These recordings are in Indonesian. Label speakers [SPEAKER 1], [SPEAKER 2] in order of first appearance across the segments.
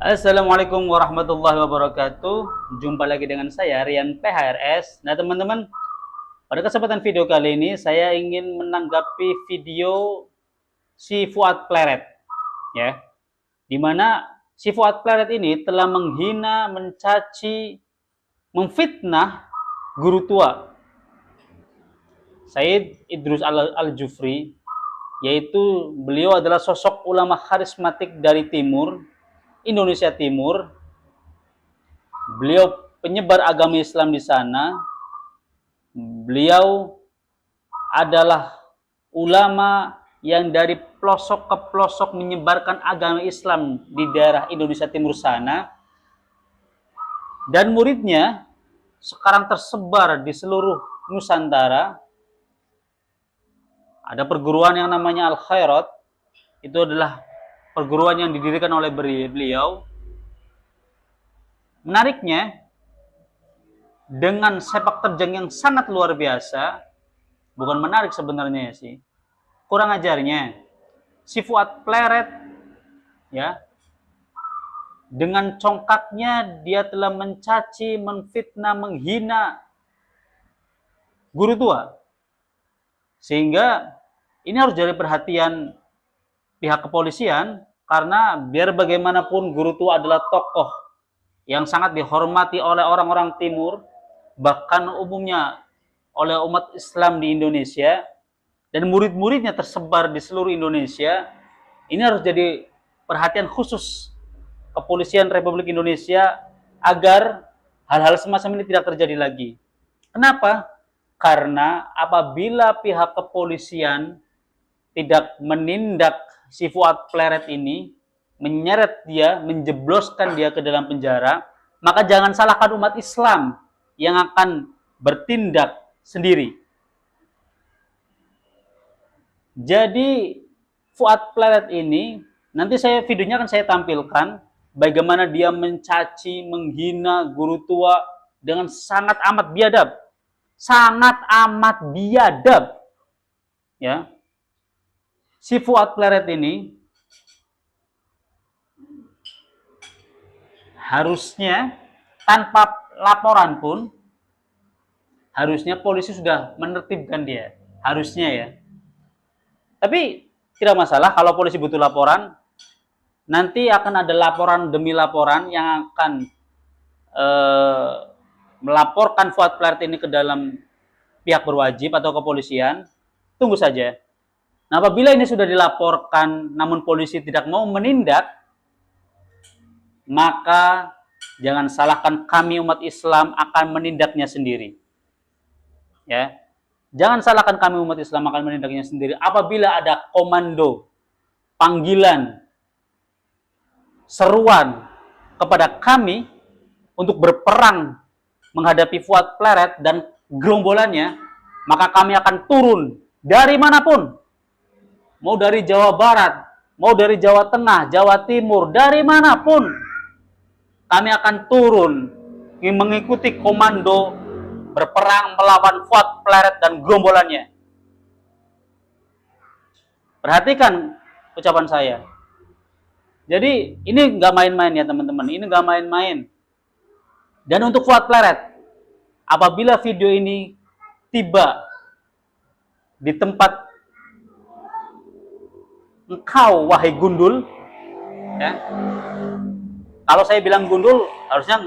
[SPEAKER 1] Assalamualaikum warahmatullahi wabarakatuh. Jumpa lagi dengan saya Rian PHRS. Nah teman-teman, pada kesempatan video kali ini saya ingin menanggapi video si Fuad Pleret, ya, dimana si Fuad Pleret ini telah menghina, mencaci, memfitnah guru tua Said Idrus Al-Jufri, yaitu beliau adalah sosok ulama karismatik dari timur Indonesia Timur. Beliau penyebar agama Islam di sana. Beliau adalah ulama yang dari pelosok ke pelosok menyebarkan agama Islam di daerah Indonesia Timur sana. Dan muridnya sekarang tersebar di seluruh Nusantara. Ada perguruan yang namanya Al-Khairat. Itu adalah perguruan yang didirikan oleh beliau. Menariknya, dengan sepak terjang yang sangat luar biasa, bukan menarik sebenarnya sih, kurang ajarnya, si Fuad Pleret, ya, dengan congkaknya dia telah mencaci, menfitnah, menghina guru tua. Sehingga ini harus jadi perhatian pihak kepolisian, karena biar bagaimanapun guru tua adalah tokoh yang sangat dihormati oleh orang-orang timur, bahkan umumnya oleh umat Islam di Indonesia, dan murid-muridnya tersebar di seluruh Indonesia. Ini harus jadi perhatian khusus kepolisian Republik Indonesia agar hal-hal semacam ini tidak terjadi lagi. Kenapa? Karena apabila pihak kepolisian tidak menindak si Fuad Pleret ini, menyeret dia, menjebloskan dia ke dalam penjara, maka jangan salahkan umat Islam yang akan bertindak sendiri. Jadi Fuad Pleret ini, nanti videonya akan saya tampilkan bagaimana dia mencaci, menghina guru tua dengan sangat amat biadab. Sangat amat biadab. Ya. Si Fuad Pleret ini harusnya tanpa laporan pun, harusnya polisi sudah menertibkan dia. Harusnya ya. Tapi tidak masalah kalau polisi butuh laporan. Nanti akan ada laporan demi laporan yang akan melaporkan Fuad Pleret ini ke dalam pihak berwajib atau kepolisian. Tunggu saja. Nah, apabila ini sudah dilaporkan namun polisi tidak mau menindak, maka jangan salahkan kami umat Islam akan menindaknya sendiri. Ya. Jangan salahkan kami umat Islam akan menindaknya sendiri apabila ada komando, panggilan, seruan kepada kami untuk berperang menghadapi Fuad Pleret dan gerombolannya, maka kami akan turun dari manapun. Mau dari Jawa Barat, mau dari Jawa Tengah, Jawa Timur, dari manapun, kami akan turun mengikuti komando berperang melawan Fuad Pleret dan gerombolannya. Perhatikan ucapan saya. Jadi ini nggak main-main ya teman-teman, ini nggak main-main. Dan untuk Fuad Pleret, apabila video ini tiba di tempat engkau, wahai gundul, ya. Kalau saya bilang gundul, harusnya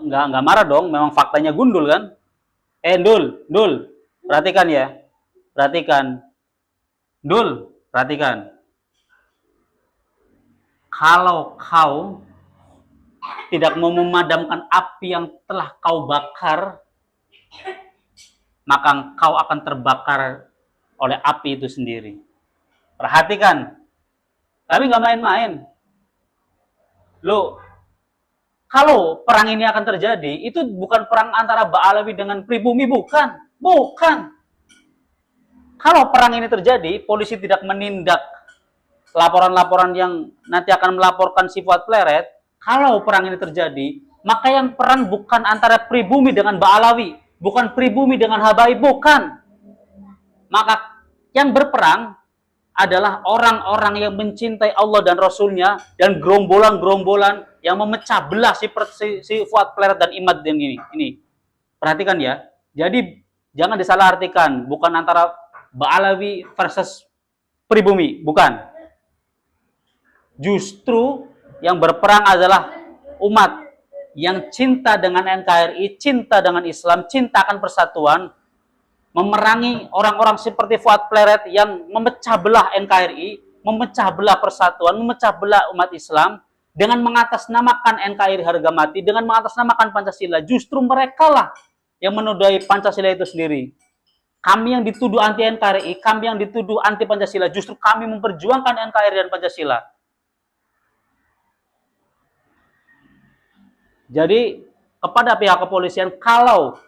[SPEAKER 1] nggak marah dong. Memang faktanya gundul kan? Dul, perhatikan ya, perhatikan, Dul, perhatikan. Kalau kau tidak mau memadamkan api yang telah kau bakar, maka kau akan terbakar oleh api itu sendiri. Perhatikan, tapi nggak main-main. Loh, kalau perang ini akan terjadi, itu bukan perang antara Ba'alawi dengan pribumi, bukan. Bukan. Kalau perang ini terjadi, polisi tidak menindak laporan-laporan yang nanti akan melaporkan si Fuad Pleret. Kalau perang ini terjadi, maka yang perang bukan antara pribumi dengan Ba'alawi, bukan pribumi dengan Habaib, bukan. Maka yang berperang adalah orang-orang yang mencintai Allah dan Rasulnya, dan gerombolan-gerombolan yang memecah belah si Fuad Pleret dan Imad ini. Perhatikan ya. Jadi jangan disalahartikan, bukan antara Ba'alawi versus pribumi, bukan. Justru yang berperang adalah umat yang cinta dengan NKRI, cinta dengan Islam, cinta akan persatuan, memerangi orang-orang seperti Fuad Pleret yang memecah belah NKRI, memecah belah persatuan, memecah belah umat Islam, dengan mengatasnamakan NKRI harga mati, dengan mengatasnamakan Pancasila. Justru mereka lah yang menodai Pancasila itu sendiri. Kami yang dituduh anti NKRI, kami yang dituduh anti Pancasila, justru kami memperjuangkan NKRI dan Pancasila. Jadi kepada pihak kepolisian, kalau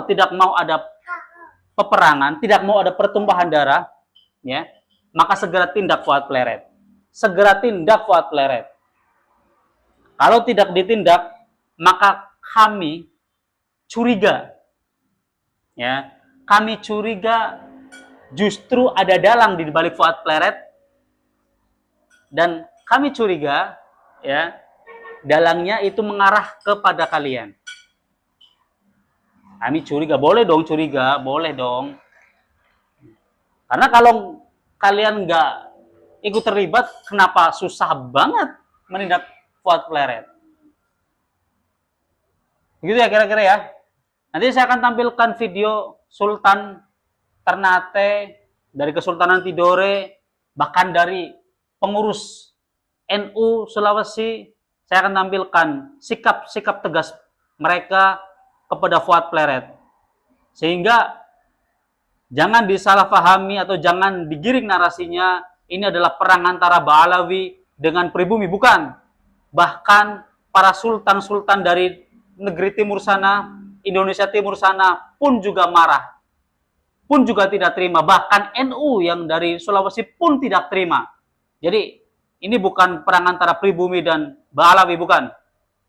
[SPEAKER 1] tidak mau ada peperangan, tidak mau ada pertumpahan darah, ya, maka segera tindak Fuad Pleret. Segera tindak Fuad Pleret. Kalau tidak ditindak, maka kami curiga, ya, kami curiga justru ada dalang di balik Fuad Pleret, dan kami curiga, ya, dalangnya itu mengarah kepada kalian. Kami curiga, boleh dong curiga, boleh dong. Karena kalau kalian nggak ikut terlibat, kenapa susah banget menindak Fuad Pleret? Begitu ya kira-kira ya. Nanti saya akan tampilkan video Sultan Ternate, dari Kesultanan Tidore, bahkan dari pengurus NU Sulawesi. Saya akan tampilkan sikap-sikap tegas mereka kepada Fuad Pleret. Sehingga jangan disalahpahami atau jangan digiring narasinya ini adalah perang antara Ba'alawi dengan pribumi, bukan. Bahkan para sultan-sultan dari negeri timur sana, Indonesia timur sana pun juga marah, pun juga tidak terima. Bahkan NU yang dari Sulawesi pun tidak terima. Jadi ini bukan perang antara pribumi dan Ba'alawi, bukan.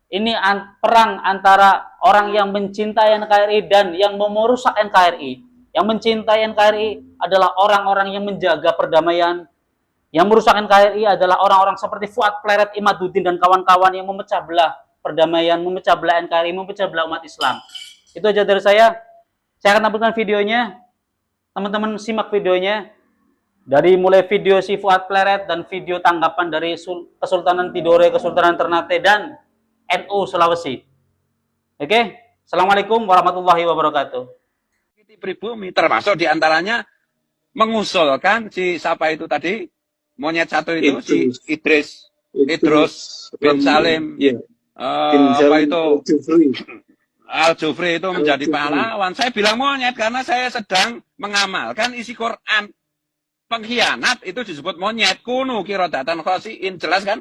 [SPEAKER 1] Ini perang antara orang yang mencintai NKRI dan yang mau merusak NKRI. Yang mencintai NKRI adalah orang-orang yang menjaga perdamaian. Yang merusak NKRI adalah orang-orang seperti Fuad Pleret, Imaduddin, dan kawan-kawan yang memecah belah perdamaian, memecah belah NKRI, memecah belah umat Islam. Itu aja dari saya. Saya akan tampilkan videonya. Teman-teman simak videonya. Dari mulai video si Fuad Pleret dan video tanggapan dari Kesultanan Tidore, Kesultanan Ternate, dan NU Sulawesi. Oke? Assalamualaikum warahmatullahi wabarakatuh.
[SPEAKER 2] Pribumi termasuk diantaranya mengusulkan si siapa itu tadi, monyet satu itu, si Idris bin Salim, apa itu, Al-Jufri itu menjadi pahlawan. Saya bilang monyet karena saya sedang mengamalkan isi Quran. Pengkhianat itu disebut monyet. Kunu kirodatan khosiin, jelas kan?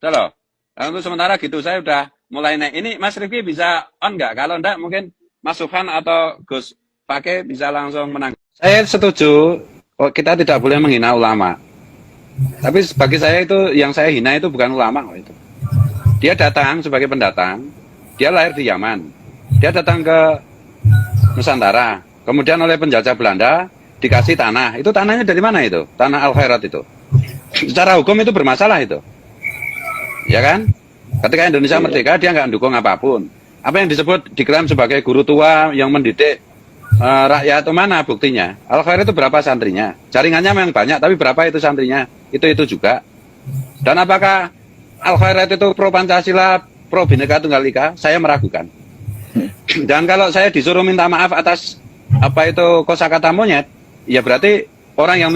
[SPEAKER 2] Halo. Untuk sementara gitu saya udah mulai naik. Ini Mas Rifki bisa on nggak? Kalau enggak mungkin Mas Sufan atau Gus Pakai bisa langsung menang. Saya setuju, kita tidak boleh menghina ulama. Tapi bagi saya itu, yang saya hina itu bukan ulama itu. Dia datang sebagai pendatang, dia lahir di Yaman. Dia datang ke Nusantara, kemudian oleh penjajah Belanda dikasih tanah. Itu tanahnya dari mana itu? Tanah Al-Khairat itu. Secara hukum itu bermasalah itu. Ya kan? Ketika Indonesia merdeka, dia nggak mendukung apapun. Apa yang disebut diklaim sebagai guru tua yang mendidik rakyat itu mana buktinya? Al-Khairat itu berapa santrinya? Jaringannya memang banyak, tapi berapa itu santrinya? Itu juga. Dan apakah Al-Khairat itu pro Pancasila, pro Bhinneka Tunggal Ika? Saya meragukan. Dan kalau saya disuruh minta maaf atas apa itu kosakata monyet, ya berarti orang yang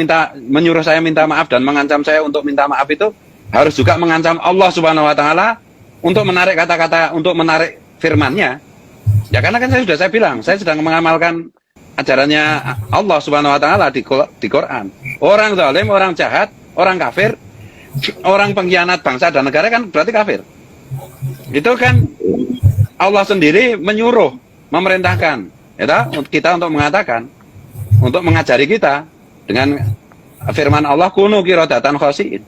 [SPEAKER 2] menyuruh saya minta maaf dan mengancam saya untuk minta maaf itu harus juga mengancam Allah Subhanahu wa taala untuk menarik kata-kata, untuk menarik firman-Nya. Ya karena kan saya bilang, saya sedang mengamalkan ajarannya Allah Subhanahu wa taala di Quran. Orang zalim, orang jahat, orang kafir, orang pengkhianat bangsa dan negara kan berarti kafir. Itu kan Allah sendiri menyuruh, memerintahkan ya, kita untuk mengatakan, untuk mengajari kita dengan firman Allah, kunu kirodatan khosiin.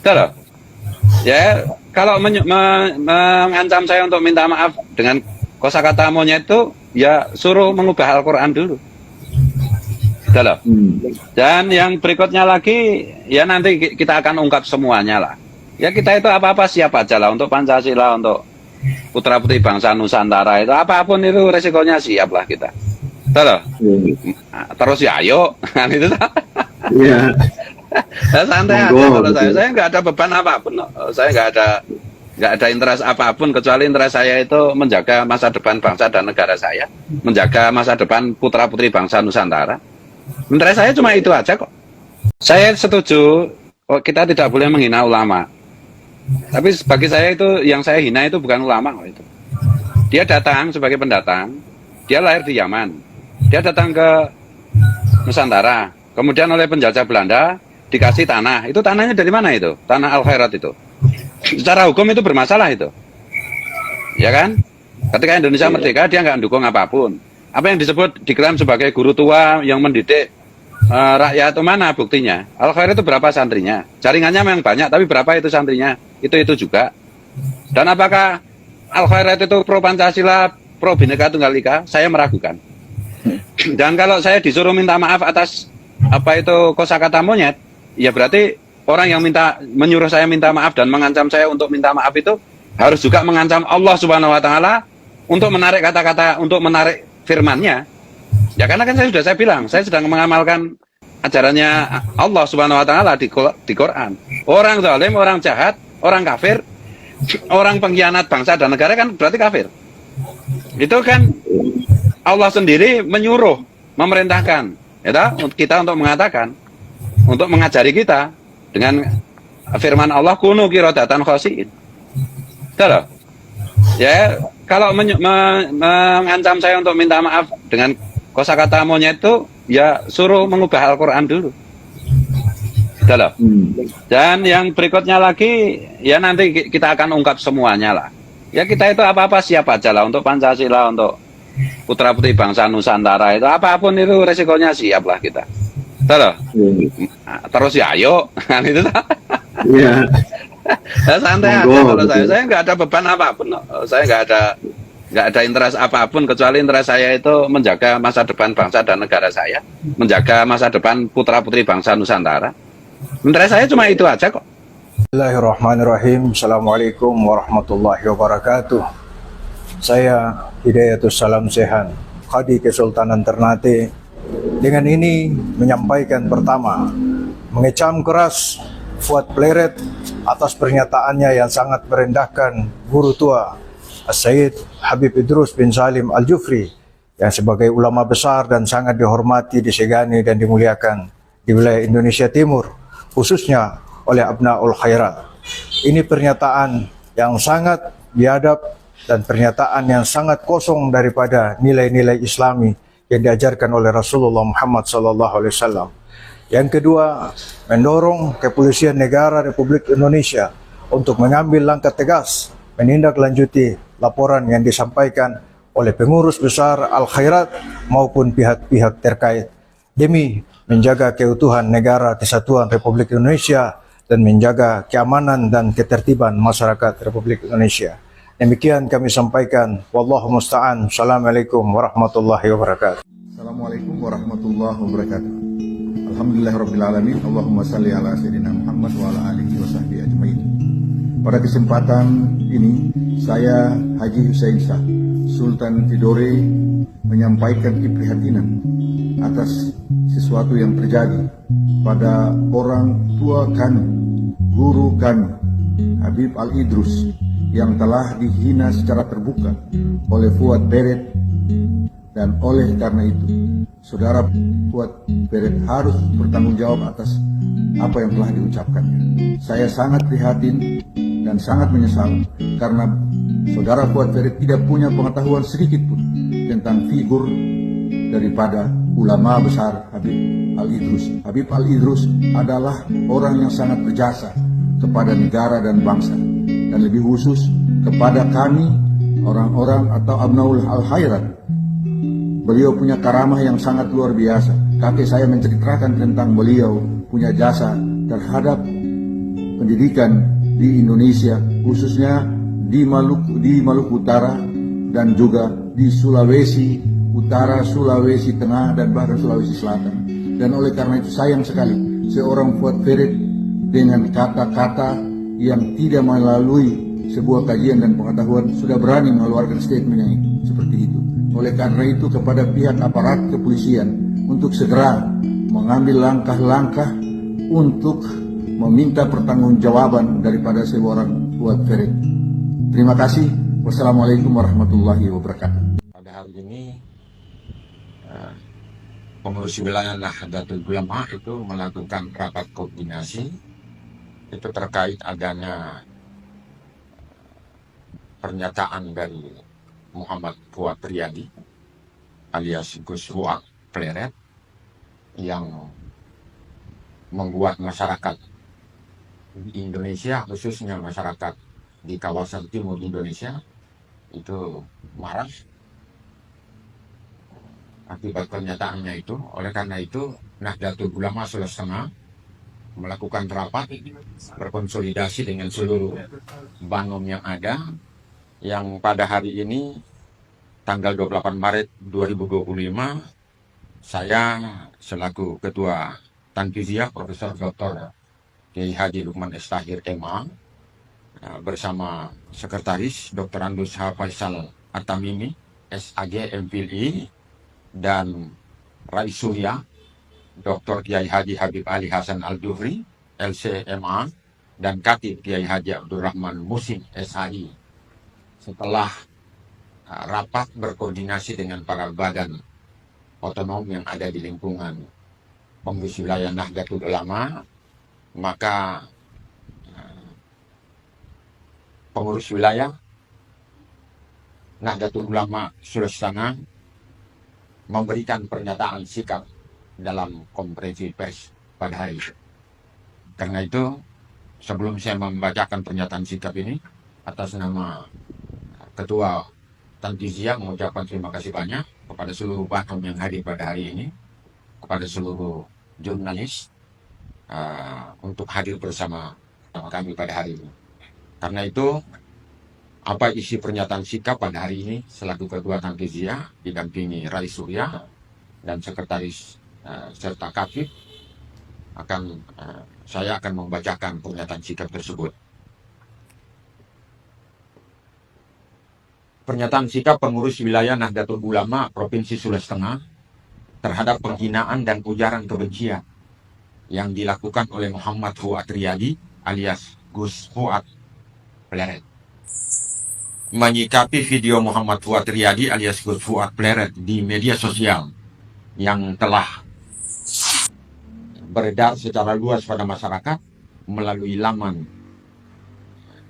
[SPEAKER 2] Betul? Ya, kalau mengancam saya untuk minta maaf dengan kosakata monyet itu, ya suruh mengubah Al-Quran dulu. Gitu loh. Dan yang berikutnya lagi, ya nanti kita akan ungkap semuanya lah. Ya kita itu apa-apa siap aja lah untuk Pancasila, untuk putra putri bangsa Nusantara itu apapun itu resikonya siap lah kita. Betul. Terus ya ayo, kan itu.
[SPEAKER 3] Iya.
[SPEAKER 2] Santai aja kalau saya nggak ada beban apapun, saya nggak ada interest apapun kecuali interest saya itu menjaga masa depan bangsa dan negara saya, menjaga masa depan putra putri bangsa Nusantara. Interest saya cuma itu aja kok. Saya setuju, kita tidak boleh menghina ulama. Tapi bagi saya itu yang saya hina itu bukan ulama kok itu. Dia datang sebagai pendatang, dia lahir di Yaman, dia datang ke Nusantara, kemudian oleh penjajah Belanda dikasih tanah. Itu tanahnya dari mana itu? Tanah Al-Khairat itu. Secara hukum itu bermasalah itu, ya kan? Ketika Indonesia merdeka dia nggak mendukung apapun. Apa yang disebut diklaim sebagai guru tua yang mendidik rakyat itu mana buktinya? Al-Khairat itu berapa santrinya? Jaringannya memang banyak, tapi berapa itu santrinya? Itu juga. Dan apakah Al-Khairat itu pro Pancasila, pro Bhinneka Tunggal Ika? Saya meragukan. Dan kalau saya disuruh minta maaf atas apa itu kosakata monyet, ya berarti orang yang menyuruh saya minta maaf dan mengancam saya untuk minta maaf itu harus juga mengancam Allah Subhanahu wa taala untuk menarik kata-kata, untuk menarik firman-Nya. Ya karena kan saya bilang, saya sedang mengamalkan ajarannya Allah Subhanahu wa taala di Quran. Orang zalim, orang jahat, orang kafir, orang pengkhianat bangsa dan negara kan berarti kafir. Itu kan Allah sendiri menyuruh, memerintahkan ya kita untuk mengatakan, untuk mengajari kita dengan firman Allah, kunu qiradatan khasiin. Betul? Ya, kalau mengancam saya untuk minta maaf dengan kosakata monyet itu, ya suruh mengubah Al-Quran dulu. Betul? Dan yang berikutnya lagi, ya nanti kita akan ungkap semuanya lah. Ya kita itu apa-apa siap aja lah untuk Pancasila, untuk putra putri bangsa Nusantara itu apapun itu resikonya siap lah kita. Betul? Terus ya ayo, kan itu.
[SPEAKER 3] Iya.
[SPEAKER 2] Santai aja kalau saya nggak ada beban apapun, saya nggak ada interest apapun kecuali interest saya itu menjaga masa depan bangsa dan negara saya, menjaga masa depan putra putri bangsa Nusantara. Interest saya cuma itu aja kok.
[SPEAKER 3] Bismillahirrahmanirrahim. Assalamualaikum warahmatullahi wabarakatuh. Saya Hidayatus Salam Sehan, Qadi Kesultanan Ternate. Dengan ini menyampaikan pertama, mengecam keras Fuad Pleret atas pernyataannya yang sangat merendahkan guru tua As-Sayyid Habib Idrus bin Salim Al-Jufri yang sebagai ulama besar dan sangat dihormati, disegani dan dimuliakan di wilayah Indonesia Timur, khususnya oleh Abnaul Khairat. Ini pernyataan yang sangat biadab dan pernyataan yang sangat kosong daripada nilai-nilai Islami yang diajarkan oleh Rasulullah Muhammad SAW. Yang kedua, mendorong Kepolisian Negara Republik Indonesia untuk mengambil langkah tegas menindaklanjuti laporan yang disampaikan oleh pengurus besar Al-Khairat maupun pihak-pihak terkait demi menjaga keutuhan negara kesatuan Republik Indonesia dan menjaga keamanan dan ketertiban masyarakat Republik Indonesia. Demikian kami sampaikan. Wallahu musta'an. Assalamualaikum warahmatullahi wabarakatuh.
[SPEAKER 4] Assalamualaikum warahmatullahi wabarakatuh. Alhamdulillahirrabbilalamin. Allahumma salli ala sayyidina Muhammad wa ala alihi wa sahbihi ajma'in. Pada kesempatan ini, saya Haji Hussein Shah, Sultan Tidore, menyampaikan keprihatinan atas sesuatu yang terjadi pada orang tua kami, guru kami, Habib Al-Idrus, yang telah dihina secara terbuka oleh Fuad Pleret. Dan oleh karena itu, saudara Fuad Pleret harus bertanggung jawab atas apa yang telah diucapkannya. Saya sangat prihatin dan sangat menyesal karena saudara Fuad Pleret tidak punya pengetahuan sedikit pun tentang figur daripada ulama besar Habib Al-Idrus. Habib Al-Idrus adalah orang yang sangat berjasa kepada negara dan bangsa, dan lebih khusus kepada kami, orang-orang atau Abnaul Al-Khairat. Beliau punya karamah yang sangat luar biasa. Kakek saya menceritakan tentang beliau punya jasa terhadap pendidikan di Indonesia, khususnya di Maluku Utara dan juga di Sulawesi Utara, Sulawesi Tengah, dan bahkan Sulawesi Selatan. Dan oleh karena itu sayang sekali seorang Fuad Ferit dengan kata-kata yang tidak melalui sebuah kajian dan pengetahuan sudah berani mengeluarkan statement yang seperti itu. Oleh karena itu kepada pihak aparat kepolisian untuk segera mengambil langkah-langkah untuk meminta pertanggungjawaban daripada seorang Fuad Ferit. Terima kasih. Wassalamualaikum warahmatullahi wabarakatuh.
[SPEAKER 5] Pada hari ini pengurus wilayah Nahdlatul Ulama itu melakukan rapat koordinasi itu terkait adanya pernyataan dari Muhammad Fuad Riyadi alias Gus Fuad Pleret yang membuat masyarakat di Indonesia, khususnya masyarakat di kawasan timur Indonesia itu marah akibat pernyataannya itu. Oleh karena itu Nahdlatul Ulama Sulawesi melakukan rapat berkonsolidasi dengan seluruh banom yang ada, yang pada hari ini tanggal 28 Maret 2025 saya selaku Ketua Tanfiziyah Profesor Dr. Kiai Haji Lukman S. Tahir MA bersama Sekretaris Dr. Andus H. Faisal At-Tamimi SAG MPhilI dan Rais Surya Dr. Kiai Haji Habib Ali Hasan Al-Jufri LCMA dan Katib Kiai Haji Abdurrahman Musim SHI. Setelah rapat berkoordinasi dengan para badan otonom yang ada di lingkungan pengurus wilayah Nahdlatul Ulama, maka pengurus wilayah Nahdlatul Ulama Sulawesi Tengah memberikan pernyataan sikap dalam konferensi pers pada hari itu. Karena itu, sebelum saya membacakan pernyataan sikap ini, atas nama Ketua Tanfiziyah mengucapkan terima kasih banyak kepada seluruh banom yang hadir pada hari ini, kepada seluruh jurnalis untuk hadir bersama kami pada hari ini. Karena itu, apa isi pernyataan sikap pada hari ini selaku Ketua Tanfiziyah didampingi Rais Surya dan Sekretaris serta Katib saya akan membacakan pernyataan sikap tersebut. Pernyataan sikap pengurus wilayah Nahdlatul Ulama Provinsi Sulawesi Tengah terhadap penghinaan dan ujaran kebencian yang dilakukan oleh Muhammad Fuad Riyadi alias Gus Fuad Pleret. Menyikapi video Muhammad Fuad Riyadi alias Gus Fuad Pleret di media sosial yang telah beredar secara luas pada masyarakat melalui laman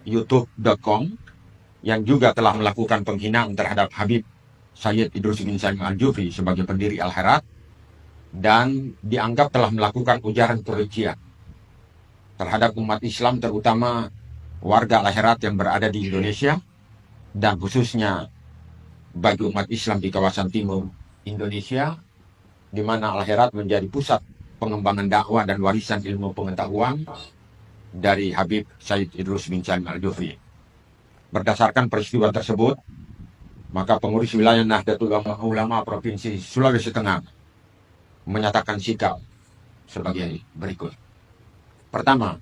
[SPEAKER 5] youtube.com yang juga telah melakukan penghinaan terhadap Habib Sayyid Idrus bin Salim Al-Jufri sebagai pendiri Al-Herat dan dianggap telah melakukan ujaran kebencian terhadap umat Islam, terutama warga Al-Herat yang berada di Indonesia dan khususnya bagi umat Islam di kawasan timur Indonesia, di mana Al-Herat menjadi pusat pengembangan dakwah dan warisan ilmu pengetahuan dari Habib Sayyid Idrus bin Salim Al-Jufri. Berdasarkan peristiwa tersebut, maka pengurus wilayah Nahdlatul Ulama Provinsi Sulawesi Tengah menyatakan sikap sebagai berikut. Pertama,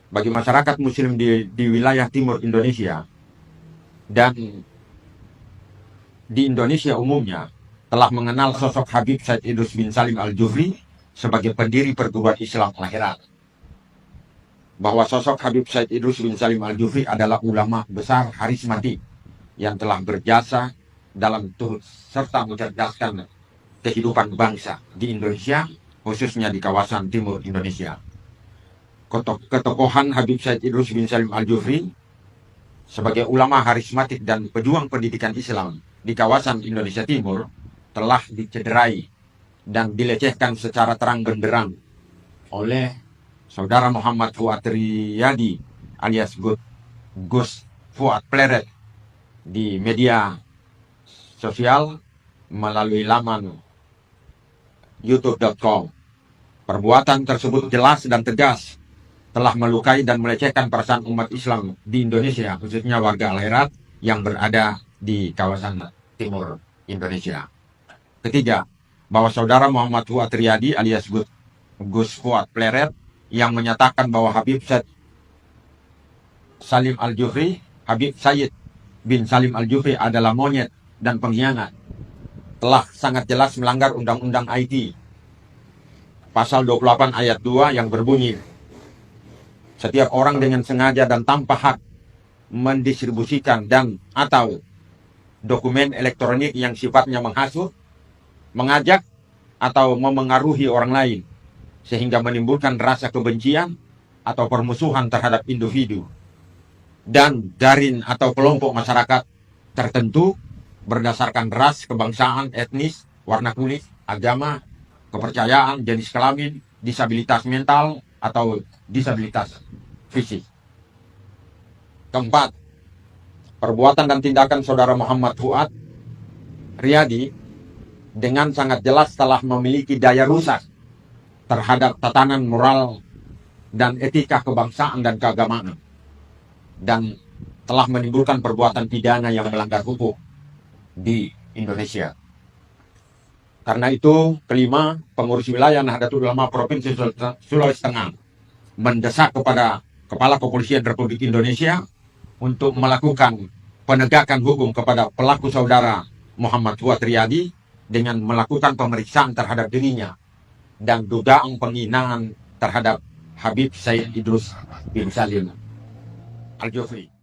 [SPEAKER 5] bagi masyarakat muslim di wilayah timur Indonesia dan di Indonesia umumnya telah mengenal sosok Habib Sayyid Idrus bin Salim Al-Jufri sebagai pendiri perguruan Islam Al-Herat. Bahwa sosok Habib Sayyid Idrus bin Salim Al-Jufri adalah ulama besar harismatik yang telah berjasa dalam turut serta mencerdaskan kehidupan bangsa di Indonesia, khususnya di kawasan timur Indonesia. Ketokohan Habib Sayyid Idrus bin Salim Al-Jufri sebagai ulama harismatik dan pejuang pendidikan Islam di kawasan Indonesia Timur telah dicederai dan dilecehkan secara terang benderang oleh saudara Muhammad Fuad Riyadi alias Gus Fuad Pleret di media sosial melalui laman youtube.com. Perbuatan tersebut jelas dan tegas telah melukai dan melecehkan perasaan umat Islam di Indonesia, khususnya warga Al-Herat yang berada di kawasan timur Indonesia. Ketiga, bahwa saudara Muhammad Fuad Riyadi alias Gus Fuad Pleret yang menyatakan bahwa Habib Salim Al-Jufri, Habib Sayyid bin Salim Al-Jufri adalah monyet dan pengkhianat, telah sangat jelas melanggar Undang-Undang IT pasal 28 ayat 2 yang berbunyi, setiap orang dengan sengaja dan tanpa hak mendistribusikan dan atau dokumen elektronik yang sifatnya menghasut, mengajak atau memengaruhi orang lain sehingga menimbulkan rasa kebencian atau permusuhan terhadap individu dan darin atau kelompok masyarakat tertentu berdasarkan ras, kebangsaan, etnis, warna kulit, agama, kepercayaan, jenis kelamin, disabilitas mental atau disabilitas fisik. Keempat, perbuatan dan tindakan saudara Muhammad Fuad Riyadi dengan sangat jelas telah memiliki daya rusak terhadap tatanan moral dan etika kebangsaan dan keagamaan, dan telah menimbulkan perbuatan pidana yang melanggar hukum di Indonesia. Karena itu, kelima, pengurus wilayah Nahdlatul Ulama Provinsi Sulawesi Tengah mendesak kepada Kepala Kepolisian Republik Indonesia untuk melakukan penegakan hukum kepada pelaku saudara Muhammad Fuad Riyadi dengan melakukan pemeriksaan terhadap dirinya dan dugaan penghinaan terhadap Habib Sayyid Idrus bin Salim Al-Jufri.